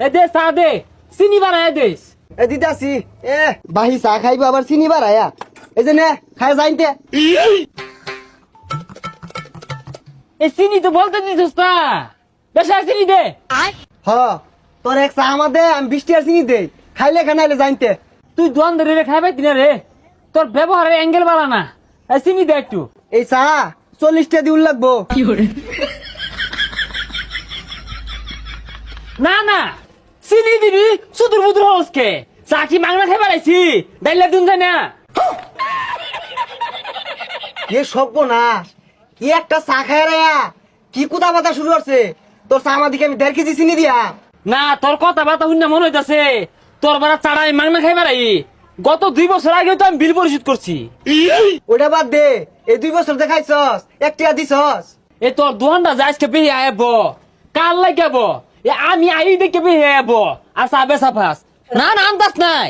এ দে চা দে চিনি বাড়ায় দেশ। এ দিদাসি এ বাহি চা খাইবো আবার চিনি বাড়ায়া এই যে নে খাই যাইতে। এই চিনি তো বলতে দিছিস না, বেশি আর চিনি দে। হ তোর এক চা আমার দে, আমি 20 টাকা চিনি দেই, খাইলে খানাইলে জানতে। তুই দোয়ান ধরে রে খাইবে দিনে রে, তোর ব্যবহারের অ্যাঙ্গেল বাড়া না। এই চিনি দে একটু। এই চা 40 টাকা দিউল লাগবো। না না চিনি দিবি সুদূর বুদুর হসকে, চা কি মাংনা খাই বাড়াইছি, ডাইলা দিন যায় না। এ সর্বনাশ, কি একটা চা খায় রে, কি কুদা বাতা শুরু করছে। তোর চা আমার দিকে আমি 1.5 কেজি চিনি দিয়া। না তোর কথা বার্তা শুনে মনে হইতাছে তোর বারা চাড়াই মাংনা খাই বাড়াই। গত 2 বছর আগে তো আমি বিল পরিশোধ করছি। ওটা বাদ দে, এই 2 বছর দেখাইছস 1 টাকা দিছস। এ তোর দোকানটা যা আজকে পেয়ে আয়াব, কাল লাগাব, এ আমি আই দেখে পেয়ে আয়াব আর চা বেচা ফাস। না না আন্দাজ নাই।